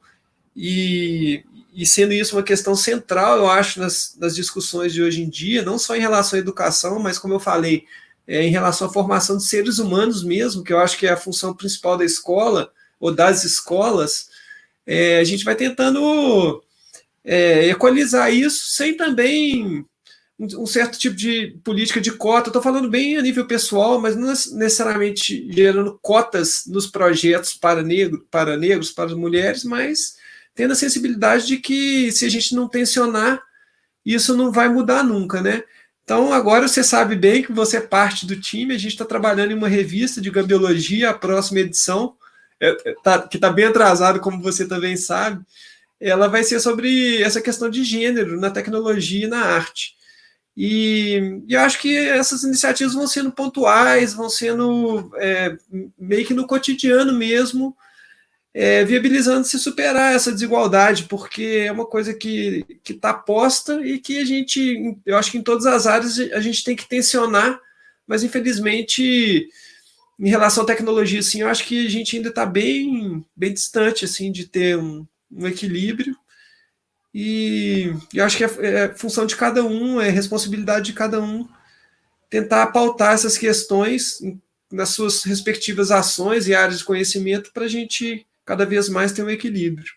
e sendo isso uma questão central, eu acho, nas discussões de hoje em dia, não só em relação à educação, mas, como eu falei, em relação à formação de seres humanos mesmo, que eu acho que é a função principal da escola, ou das escolas. A gente vai tentando equalizar isso sem também um certo tipo de política de cota. Estou falando bem a nível pessoal, mas não necessariamente gerando cotas nos projetos para negros, para as mulheres, mas tendo a sensibilidade de que, se a gente não tensionar, isso não vai mudar nunca, né? Então, agora você sabe bem que você é parte do time, a gente está trabalhando em uma revista de gambiologia, a próxima edição, que está bem atrasada, como você também sabe, ela vai ser sobre essa questão de gênero na tecnologia e na arte. E eu acho que essas iniciativas vão sendo pontuais, vão sendo meio que no cotidiano mesmo, viabilizando se superar essa desigualdade, porque é uma coisa que está posta e que eu acho que em todas as áreas a gente tem que tensionar, mas infelizmente em relação à tecnologia, assim, eu acho que a gente ainda está bem, bem distante assim, de ter um equilíbrio, e eu acho que é função de cada um, é responsabilidade de cada um tentar pautar essas questões nas suas respectivas ações e áreas de conhecimento para a gente cada vez mais ter um equilíbrio.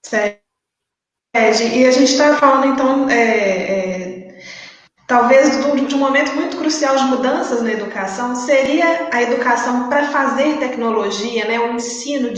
Sérgio, e a gente está falando, então, talvez de um momento muito crucial de mudanças na educação, seria a educação para fazer tecnologia, né? O ensino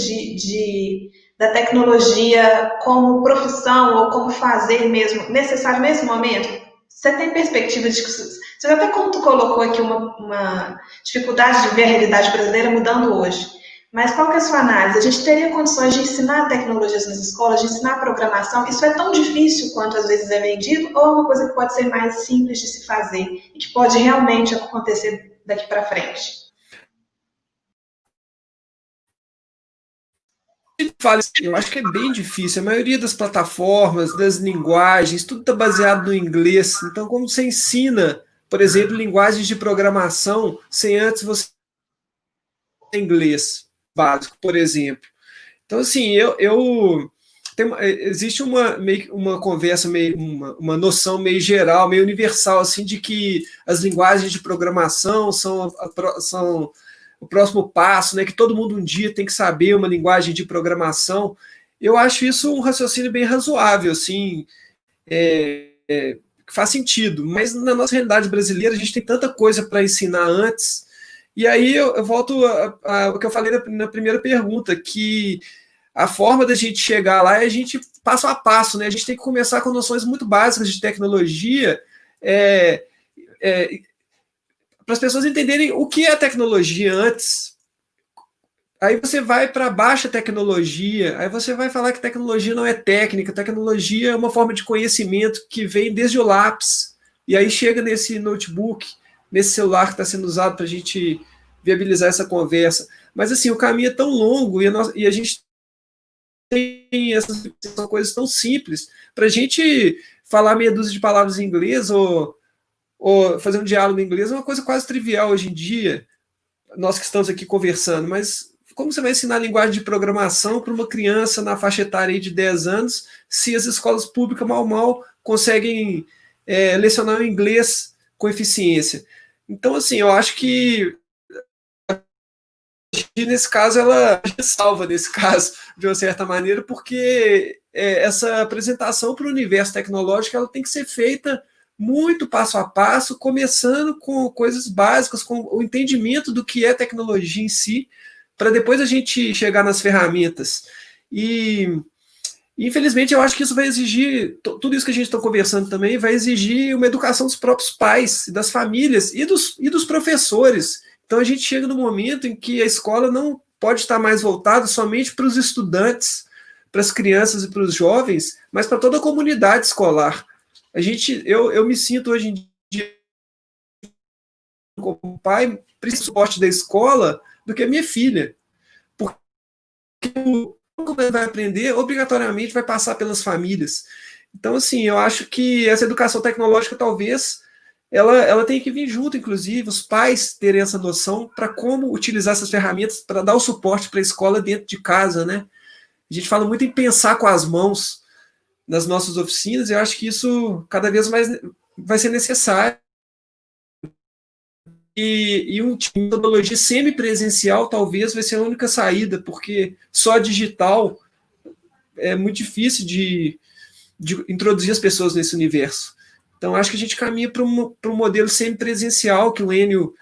da tecnologia como profissão ou como fazer mesmo, necessário nesse momento? Você tem perspectiva de que... Você até colocou aqui uma dificuldade de ver a realidade brasileira mudando hoje. Mas qual que é a sua análise? A gente teria condições de ensinar tecnologias nas escolas, de ensinar programação? Isso é tão difícil quanto às vezes é vendido, ou é uma coisa que pode ser mais simples de se fazer e que pode realmente acontecer daqui para frente? Eu acho que é bem difícil. A maioria das plataformas, das linguagens, tudo está baseado no inglês. Então, como você ensina, por exemplo, linguagens de programação, sem antes você ter inglês básico, por exemplo? Então, assim, existe uma conversa, uma noção meio geral, meio universal, assim, de que as linguagens de programação são o próximo passo, né? Que todo mundo um dia tem que saber uma linguagem de programação. Eu acho isso um raciocínio bem razoável, assim, que faz sentido. Mas na nossa realidade brasileira, a gente tem tanta coisa para ensinar antes. E aí eu volto ao que eu falei na primeira pergunta, que a forma da gente chegar lá é a gente passo a passo, né? A gente tem que começar com noções muito básicas de tecnologia, para as pessoas entenderem o que é tecnologia antes. Aí você vai para baixa tecnologia, aí você vai falar que tecnologia não é técnica, tecnologia é uma forma de conhecimento que vem desde o lápis, e aí chega nesse notebook, nesse celular que está sendo usado para a gente viabilizar essa conversa. Mas assim, o caminho é tão longo e a gente tem essas coisas tão simples. Para a gente falar meia dúzia de palavras em inglês ou fazer um diálogo em inglês é uma coisa quase trivial hoje em dia, nós que estamos aqui conversando, mas como você vai ensinar linguagem de programação para uma criança na faixa etária aí de 10 anos, se as escolas públicas mal conseguem lecionar o inglês com eficiência? Então, assim, eu acho que nesse caso ela salva nesse caso, de uma certa maneira, porque essa apresentação para o universo tecnológico ela tem que ser feita muito passo a passo, começando com coisas básicas, com o entendimento do que é tecnologia em si, para depois a gente chegar nas ferramentas. E infelizmente eu acho que isso vai exigir, tudo isso que a gente está conversando também, vai exigir uma educação dos próprios pais, das famílias e dos professores. Então a gente chega no momento em que a escola não pode estar mais voltada somente para os estudantes, para as crianças e para os jovens, mas para toda a comunidade escolar. Eu me sinto hoje em dia como pai, preciso do suporte da escola do que a minha filha. Porque o que vai aprender, obrigatoriamente vai passar pelas famílias. Então, assim, eu acho que essa educação tecnológica, talvez, ela tem que vir junto, inclusive, os pais terem essa noção para como utilizar essas ferramentas para dar o suporte para a escola dentro de casa, né? A gente fala muito em pensar com as mãos nas nossas oficinas, e eu acho que isso cada vez mais vai ser necessário. E uma metodologia semipresencial talvez vai ser a única saída, porque só digital é muito difícil de introduzir as pessoas nesse universo. Então, acho que a gente caminha para um modelo semipresencial, que o Enio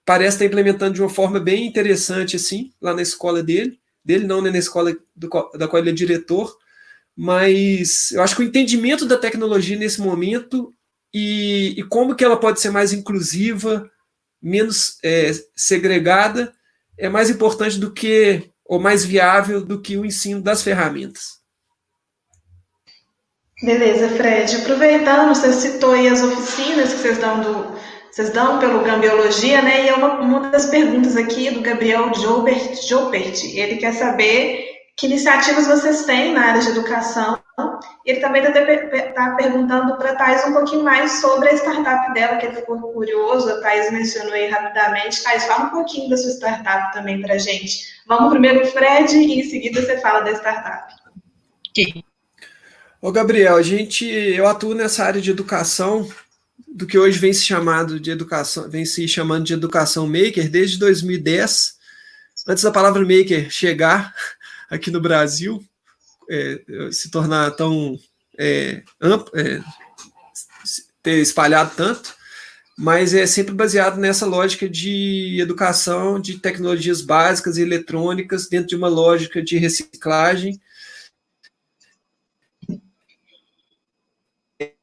parece estar implementando de uma forma bem interessante, assim, lá na escola dele não, né, na escola da qual ele é diretor, mas eu acho que o entendimento da tecnologia nesse momento e como que ela pode ser mais inclusiva, menos segregada, é mais importante do que, ou mais viável do que o ensino das ferramentas. Beleza, Fred. Aproveitando, você citou aí as oficinas que vocês dão Vocês dão pelo Gambiologia, né? E uma das perguntas aqui do Gabriel Jopert. Ele quer saber que iniciativas vocês têm na área de educação. Ele também está perguntando para a Thais um pouquinho mais sobre a startup dela, que ele ficou curioso. A Thais mencionou aí rapidamente. Thais, fala um pouquinho da sua startup também para a gente. Vamos primeiro para o Fred e em seguida você fala da startup. Ok. Ô, Gabriel, eu atuo nessa área de educação, do que hoje vem se chamando de educação, vem se chamando de educação maker desde 2010, antes da palavra maker chegar aqui no Brasil, se tornar tão amplo, ter espalhado tanto, mas é sempre baseado nessa lógica de educação de tecnologias básicas e eletrônicas dentro de uma lógica de reciclagem,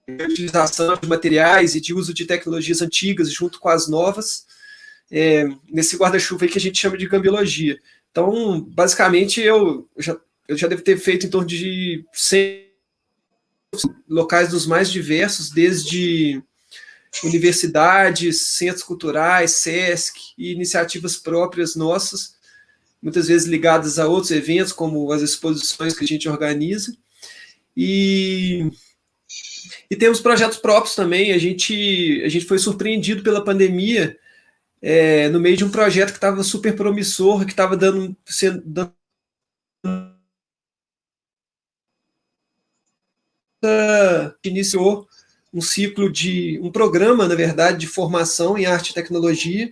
de utilização de materiais e de uso de tecnologias antigas junto com as novas, nesse guarda-chuva aí que a gente chama de gambiologia. Então, basicamente, eu já devo ter feito em torno de 100 locais dos mais diversos, desde universidades, centros culturais, SESC e iniciativas próprias nossas, muitas vezes ligadas a outros eventos, como as exposições que a gente organiza. E temos projetos próprios também. A gente foi surpreendido pela pandemia, no meio de um projeto que estava super promissor, que estava iniciou um programa, na verdade, de formação em arte e tecnologia,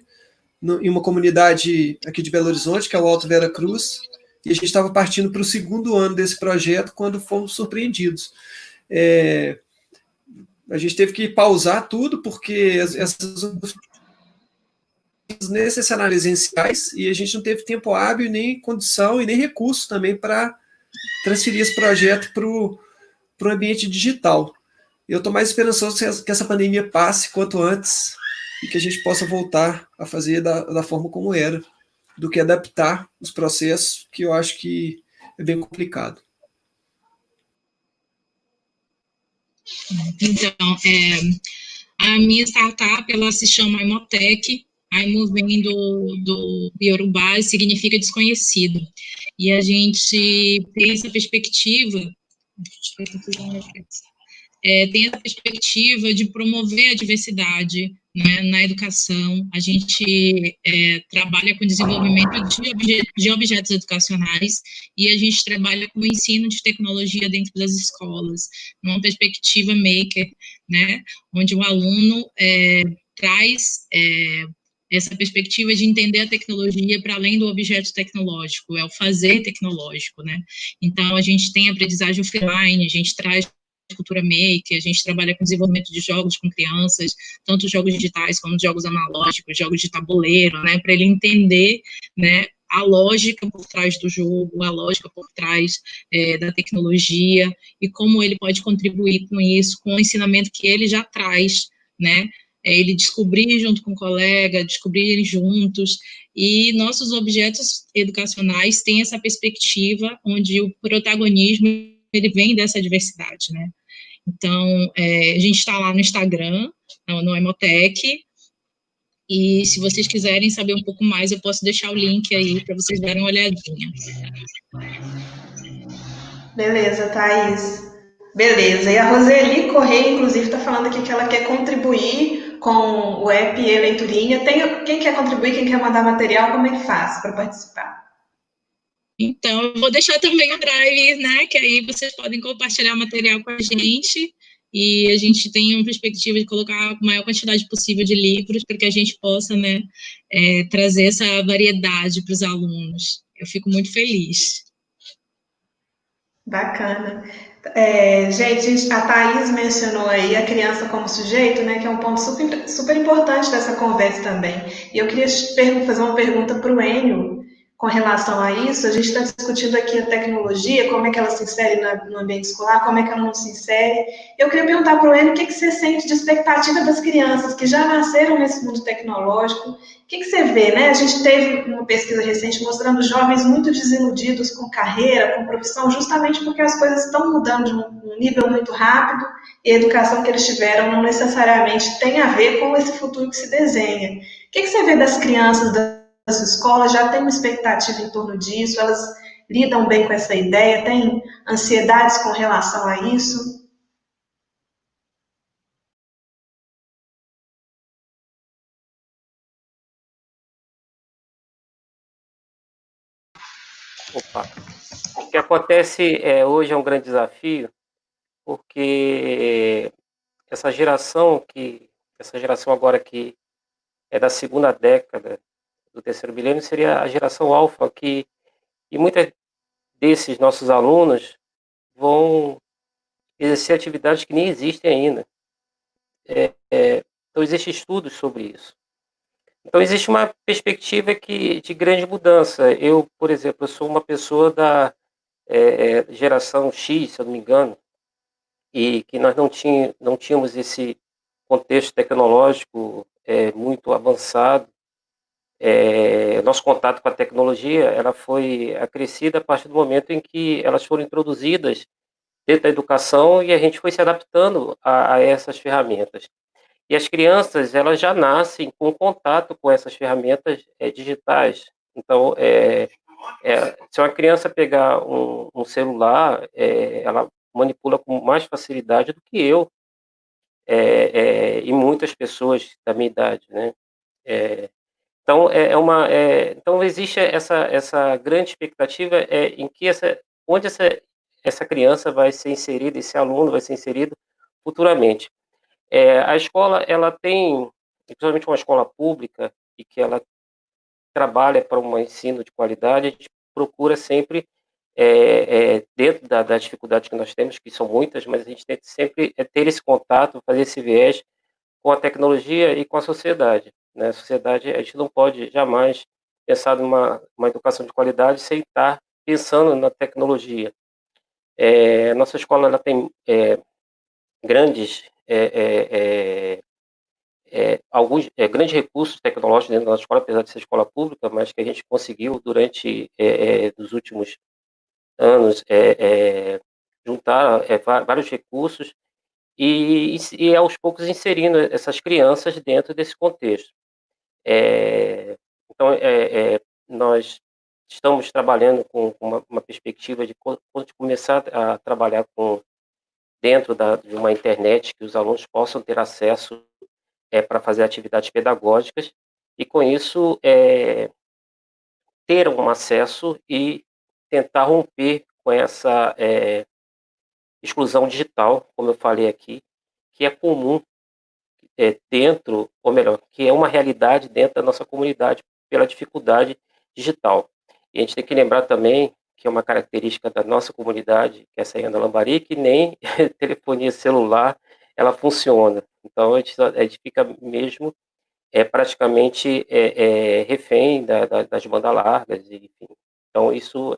em uma comunidade aqui de Belo Horizonte, que é o Alto Vera Cruz, e a gente estava partindo para o segundo ano desse projeto, quando fomos surpreendidos. A gente teve que pausar tudo, porque essas necessariamente essenciais, e a gente não teve tempo hábil, nem condição e nem recurso também para transferir esse projeto para o ambiente digital. Eu estou mais esperançoso que essa pandemia passe quanto antes e que a gente possa voltar a fazer da forma como era, do que adaptar os processos, que eu acho que é bem complicado. Então, a minha startup, ela se chama Imotec. Aimo vem do Iorubá, significa desconhecido. E a gente tem essa perspectiva, de promover a diversidade, né, na educação. A gente trabalha com desenvolvimento de objetos educacionais e a gente trabalha com o ensino de tecnologia dentro das escolas, numa perspectiva maker, né, onde o aluno traz essa perspectiva de entender a tecnologia para além do objeto tecnológico, é o fazer tecnológico, né? Então, a gente tem aprendizagem offline, a gente traz cultura maker, a gente trabalha com desenvolvimento de jogos com crianças, tanto jogos digitais como jogos analógicos, jogos de tabuleiro, né, para ele entender, né, a lógica por trás do jogo, a lógica por trás da tecnologia, e como ele pode contribuir com isso, com o ensinamento que ele já traz, né, ele descobrir junto com o colega, descobrirem juntos, e nossos objetos educacionais têm essa perspectiva onde o protagonismo ele vem dessa diversidade, né? Então, a gente está lá no Instagram, no Imotec, e se vocês quiserem saber um pouco mais, eu posso deixar o link aí para vocês darem uma olhadinha. Beleza, Thaís. Beleza. E a Roseli Correia, inclusive, está falando aqui que ela quer contribuir com o app E-Leiturinha. Quem quer contribuir, quem quer mandar material, como é que faz para participar? Então, eu vou deixar também o Drive, né, que aí vocês podem compartilhar material com a gente, e a gente tem uma perspectiva de colocar a maior quantidade possível de livros para que a gente possa, né, trazer essa variedade para os alunos. Eu fico muito feliz. Bacana. Gente, a Thaís mencionou aí a criança como sujeito, né, que é um ponto super, super importante dessa conversa também. E eu queria fazer uma pergunta para o Enio. com relação a isso. A gente está discutindo aqui a tecnologia, como é que ela se insere no ambiente escolar, como é que ela não se insere. Eu queria perguntar para o Enio o que você sente de expectativa das crianças que já nasceram nesse mundo tecnológico. O que você vê, né? A gente teve uma pesquisa recente mostrando jovens muito desiludidos com carreira, com profissão, justamente porque as coisas estão mudando de um nível muito rápido e a educação que eles tiveram não necessariamente tem a ver com esse futuro que se desenha. O que você vê das crianças da sua escola? Já tem uma expectativa em torno disso? Elas lidam bem com essa ideia? Tem ansiedades com relação a isso? Opa. O que acontece hoje é um grande desafio, porque essa geração agora que é da segunda década do terceiro milênio seria a geração alfa, e muitos desses nossos alunos vão exercer atividades que nem existem ainda. Então, existem estudos sobre isso. Então, existe uma perspectiva de grande mudança. Eu, por exemplo, eu sou uma pessoa da geração X, se eu não me engano, e que nós não tínhamos esse contexto tecnológico muito avançado. Nosso contato com a tecnologia ela foi acrescida a partir do momento em que elas foram introduzidas dentro da educação e a gente foi se adaptando a essas ferramentas. E as crianças elas já nascem com contato com essas ferramentas digitais. Então, se uma criança pegar um celular, ela manipula com mais facilidade do que eu e muitas pessoas da minha idade, né? Então, então existe essa grande expectativa em que onde essa criança vai ser inserida, esse aluno vai ser inserido futuramente. A escola, ela tem, principalmente uma escola pública, e que ela trabalha para um ensino de qualidade, a gente procura sempre, dentro das dificuldades que nós temos, que são muitas, mas a gente tenta sempre ter esse contato, fazer esse viés com a tecnologia e com a sociedade, né? A sociedade, a gente não pode jamais pensar numa educação de qualidade sem estar pensando na tecnologia. Nossa escola ela tem grandes alguns grandes recursos tecnológicos dentro da nossa escola, apesar de ser escola pública, mas que a gente conseguiu durante dos últimos anos juntar vários recursos e aos poucos inserindo essas crianças dentro desse contexto. Então, nós estamos trabalhando com uma perspectiva de começar a trabalhar dentro de uma internet que os alunos possam ter acesso para fazer atividades pedagógicas e, com isso, ter um acesso e tentar romper com essa exclusão digital, como eu falei aqui, que é comum dentro, ou melhor, que é uma realidade dentro da nossa comunidade pela dificuldade digital. E a gente tem que lembrar também que é uma característica da nossa comunidade, que é essa Anhã da Lambari, que nem telefonia celular ela funciona. Então, a gente fica mesmo praticamente refém das bandas largas, enfim. Então, isso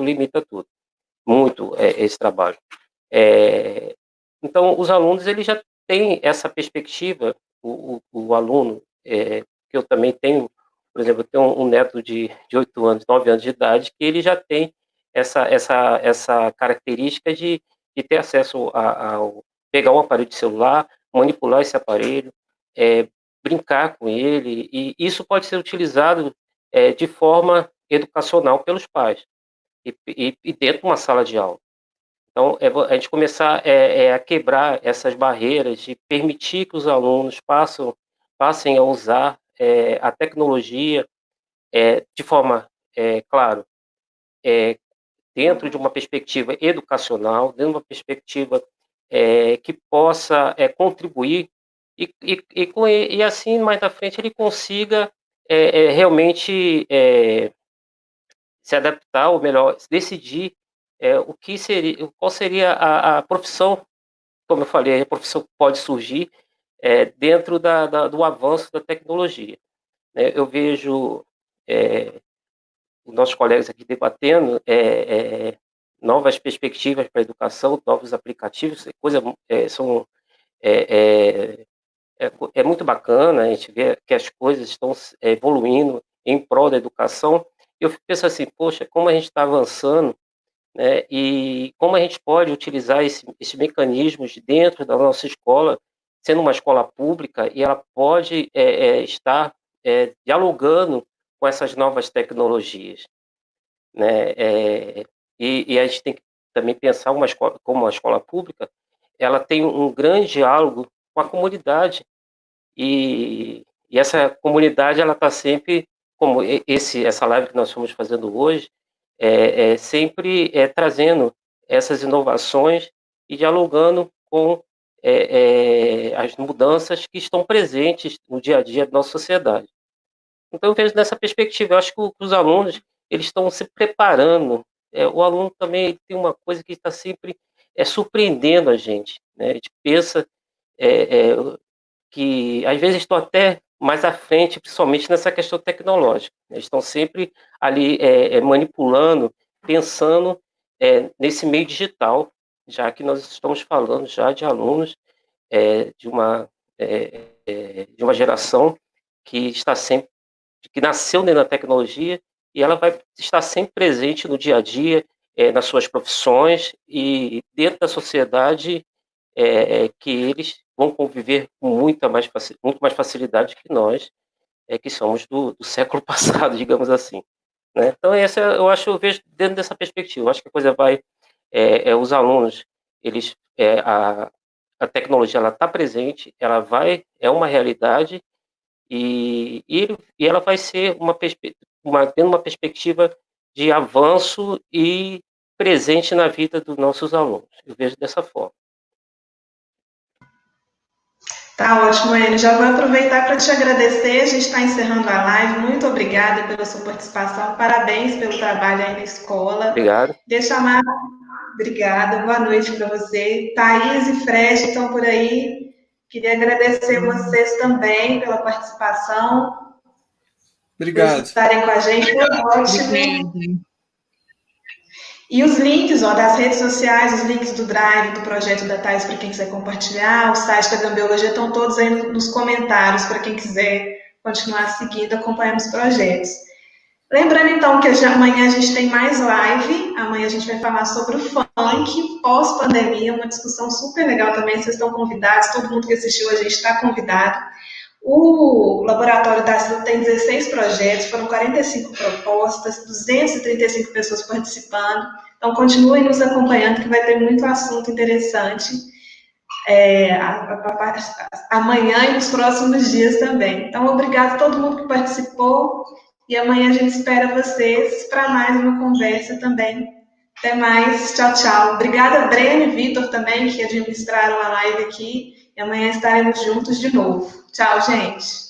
limita tudo, muito esse trabalho. Então, os alunos eles já têm essa perspectiva, o aluno, que eu também tenho, por exemplo, eu tenho um neto de 8 anos, 9 anos de idade, que ele já tem essa característica de ter acesso ao pegar um aparelho de celular, manipular esse aparelho, brincar com ele, e isso pode ser utilizado de forma educacional pelos pais, e dentro de uma sala de aula. Então, a gente começar a quebrar essas barreiras e permitir que os alunos passem a usar a tecnologia de forma, claro, dentro de uma perspectiva educacional, dentro de uma perspectiva que possa contribuir e assim, mais à frente, ele consiga realmente se adaptar, ou melhor, decidir qual seria a profissão, como eu falei, a profissão que pode surgir dentro do avanço da tecnologia, né? Eu vejo os nossos colegas aqui debatendo, novas perspectivas para a educação, novos aplicativos, é muito bacana a gente ver que as coisas estão evoluindo em prol da educação. Eu penso assim, poxa, como a gente está avançando, né, e como a gente pode utilizar esses mecanismos dentro da nossa escola, sendo uma escola pública, e ela pode estar dialogando com essas novas tecnologias, né? E a gente tem que também pensar uma escola, como uma escola pública, ela tem um grande diálogo com a comunidade, e essa comunidade ela está sempre, como essa live que nós estamos fazendo hoje, sempre trazendo essas inovações e dialogando com as mudanças que estão presentes no dia a dia da nossa sociedade. Então, eu vejo nessa perspectiva, eu acho que os alunos eles estão se preparando. O aluno também ele tem uma coisa que está sempre surpreendendo a gente, né? A gente pensa que, às vezes, estão até mais à frente, principalmente nessa questão tecnológica. Eles estão sempre ali manipulando, pensando nesse meio digital, já que nós estamos falando já de alunos de uma geração que está sempre, que nasceu dentro da tecnologia, e ela vai estar sempre presente no dia a dia, nas suas profissões e dentro da sociedade, que eles vão conviver com muito mais facilidade que nós, que somos do século passado, digamos assim, né? Então, eu vejo dentro dessa perspectiva. Eu acho que a coisa vai, os alunos, eles, a tecnologia ela está presente, é uma realidade, e ela vai ser tendo uma perspectiva de avanço e presente na vida dos nossos alunos. Eu vejo dessa forma. Tá ótimo, Enio. Já vou aproveitar para te agradecer. A gente está encerrando a live. Muito obrigada pela sua participação. Parabéns pelo trabalho aí na escola. Obrigado. Obrigada. Boa noite para você. Thaís e Fred estão por aí. Queria agradecer vocês também pela participação. Obrigado. Por estarem com a gente. Foi ótimo. E os links das redes sociais, os links do Drive, do projeto da Thais, para quem quiser compartilhar, o site da Gambiologia, estão todos aí nos comentários, para quem quiser continuar seguindo, acompanhando os projetos. Lembrando, então, que amanhã a gente tem mais live, amanhã a gente vai falar sobre o funk pós-pandemia, uma discussão super legal também, vocês estão convidados, todo mundo que assistiu a gente está convidado. O Laboratório da Silva tem 16 projetos, foram 45 propostas, 235 pessoas participando. Então, continuem nos acompanhando, que vai ter muito assunto interessante amanhã e nos próximos dias também. Então, obrigado a todo mundo que participou, e amanhã a gente espera vocês para mais uma conversa também. Até mais, tchau, tchau. Obrigada, Breno e Vitor também, que administraram a live aqui. E amanhã estaremos juntos de novo. Tchau, gente.